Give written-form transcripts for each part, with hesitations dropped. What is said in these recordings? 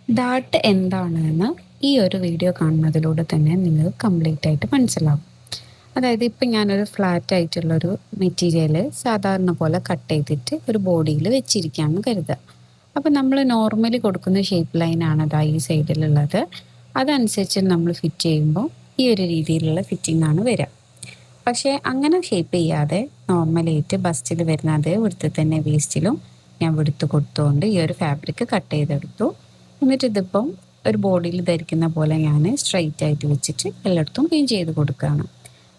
Dart എന്താണെന്ന് ഈ ഒരു വീഡിയോ കാണുന്നതിലൂടെ തന്നെ നിങ്ങൾക്ക് കംപ്ലീറ്റ് ആയിട്ട് മനസ്സിലാവും. അതായത് ഇപ്പം ഞാനൊരു ഫ്ലാറ്റ് ആയിട്ടുള്ളൊരു മെറ്റീരിയൽ സാധാരണ പോലെ കട്ട് ചെയ്തിട്ട് ഒരു ബോഡിയിൽ വെച്ചിരിക്കുകയാണെന്ന് കരുതുക. അപ്പം നമ്മൾ നോർമലി കൊടുക്കുന്ന ഷേപ്പ് ലൈനാണ് അതാ ഈ സൈഡിലുള്ളത്. അതനുസരിച്ച് നമ്മൾ ഫിറ്റ് ചെയ്യുമ്പോൾ ഈ ഒരു രീതിയിലുള്ള ഫിറ്റിംഗ് ആണ് വരിക. പക്ഷേ അങ്ങനെ ഷേപ്പ് ചെയ്യാതെ നോർമലായിട്ട് ബസ്റ്റിൽ വരുന്ന അതേ വിടുത്ത് തന്നെ വേസ്റ്റിലും ഞാൻ വിടുത്ത് കൊടുത്തുകൊണ്ട് ഈ ഒരു ഫാബ്രിക് കട്ട് ചെയ്തെടുത്തു. എന്നിട്ട് ഇതിപ്പം ഒരു ബോഡിയിൽ ധരിക്കുന്ന പോലെ ഞാൻ സ്ട്രൈറ്റ് ആയിട്ട് വെച്ചിട്ട് എല്ലായിടത്തും പിൻ ചെയ്ത് കൊടുക്കുകയാണ്.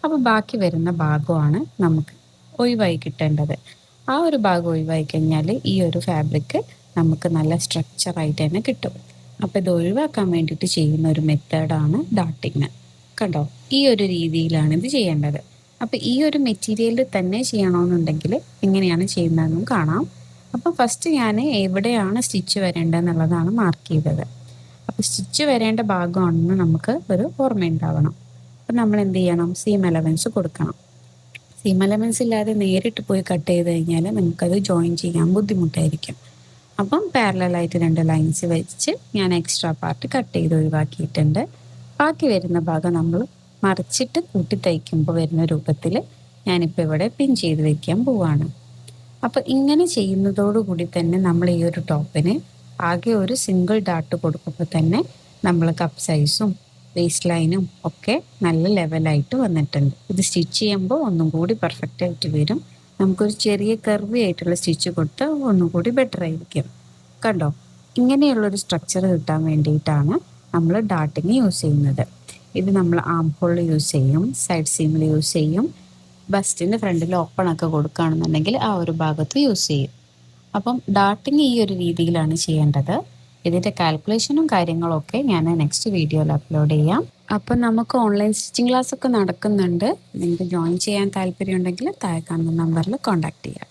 അപ്പോൾ ബാക്കി വരുന്ന ഭാഗമാണ് നമുക്ക് ഒഴിവായി കിട്ടേണ്ടത്. ആ ഒരു ഭാഗം ഒഴിവായി കഴിഞ്ഞാൽ ഈ ഒരു ഫാബ്രിക് നമുക്ക് നല്ല സ്ട്രക്ചറായിട്ട് തന്നെ കിട്ടും. അപ്പോൾ ഇത് ഒഴിവാക്കാൻ വേണ്ടിയിട്ട് ചെയ്യുന്ന ഒരു മെത്തേഡാണ് ഡാർട്ടിങ്. കണ്ടോ, ഈ ഒരു രീതിയിലാണ് ഇത് ചെയ്യേണ്ടത്. അപ്പോൾ ഈ ഒരു മെറ്റീരിയലിൽ തന്നെ ചെയ്യണമെന്നുണ്ടെങ്കിൽ എങ്ങനെയാണ് ചെയ്യുന്നതെന്നും കാണാം. അപ്പോൾ ഫസ്റ്റ് ഞാൻ എവിടെയാണ് സ്റ്റിച്ച് വരേണ്ടതെന്നുള്ളതാണ് മാർക്ക് ചെയ്തത്. അപ്പോൾ സ്റ്റിച്ച് വരേണ്ട ഭാഗമാണെന്ന് നമുക്ക് ഒരു ഓർമ്മയുണ്ടാവണം. അപ്പോൾ നമ്മൾ എന്ത് ചെയ്യണം, സീം അലവൻസ് കൊടുക്കണം. സീം അലവൻസ് ഇല്ലാതെ നേരിട്ട് പോയി കട്ട് ചെയ്ത് കഴിഞ്ഞാൽ നമുക്കത് ജോയിൻ ചെയ്യാൻ ബുദ്ധിമുട്ടായിരിക്കും. അപ്പം പാരലായിട്ട് 2 ലൈൻസ് വെച്ച് ഞാൻ എക്സ്ട്രാ പാർട്ട് കട്ട് ചെയ്ത് ഒഴിവാക്കിയിട്ടുണ്ട്. ബാക്കി വരുന്ന ഭാഗം നമ്മൾ മറിച്ചിട്ട് കൂട്ടി തയ്ക്കുമ്പോൾ വരുന്ന രൂപത്തിൽ ഞാനിപ്പോൾ ഇവിടെ പിൻ ചെയ്ത് വയ്ക്കാൻ പോവാണ്. അപ്പോൾ ഇങ്ങനെ ചെയ്യുന്നതോടുകൂടി തന്നെ നമ്മൾ ഈ ഒരു ടോപ്പിന് ആകെ ഒരു സിംഗിൾ ഡാർട്ട് കൊടുക്കുമ്പോൾ തന്നെ നമ്മൾ കപ്പ് സൈസും വേസ്റ്റ് ലൈനും ഒക്കെ നല്ല ലെവലായിട്ട് വന്നിട്ടുണ്ട്. ഇത് സ്റ്റിച്ച് ചെയ്യുമ്പോൾ ഒന്നും കൂടി പെർഫെക്റ്റ് ആയിട്ട് വരും. നമുക്കൊരു ചെറിയ കർവി ആയിട്ടുള്ള സ്റ്റിച്ച് കൊടുത്താൽ ഒന്നും കൂടി ബെറ്റർ ആയിരിക്കും. കണ്ടോ, ഇങ്ങനെയുള്ളൊരു സ്ട്രക്ചർ കിട്ടാൻ വേണ്ടിയിട്ടാണ് നമ്മൾ ഡാർട്ടിങ് യൂസ് ചെയ്യുന്നത്. ഇത് നമ്മൾ ആം ഹോളിൽ യൂസ് ചെയ്യും, സൈഡ് സീമിൽ യൂസ് ചെയ്യും, ബസ്റ്റിൻ്റെ ഫ്രണ്ടിൽ ഓപ്പണൊക്കെ കൊടുക്കുകയാണെന്നുണ്ടെങ്കിൽ ആ ഒരു ഭാഗത്ത് യൂസ് ചെയ്യും. അപ്പം ഡാർട്ടിങ് ഈ ഒരു രീതിയിലാണ് ചെയ്യേണ്ടത്. ഇതിൻ്റെ കാൽക്കുലേഷനും കാര്യങ്ങളൊക്കെ ഞാൻ നെക്സ്റ്റ് വീഡിയോയിൽ അപ്ലോഡ് ചെയ്യാം. അപ്പം നമുക്ക് ഓൺലൈൻ സ്റ്റിച്ചിങ് ക്ലാസ് ഒക്കെ നടക്കുന്നുണ്ട്. നിങ്ങൾക്ക് ജോയിൻ ചെയ്യാൻ താല്പര്യമുണ്ടെങ്കിൽ താഴെ കാണുന്ന നമ്പറിൽ കോൺടാക്ട് ചെയ്യാം.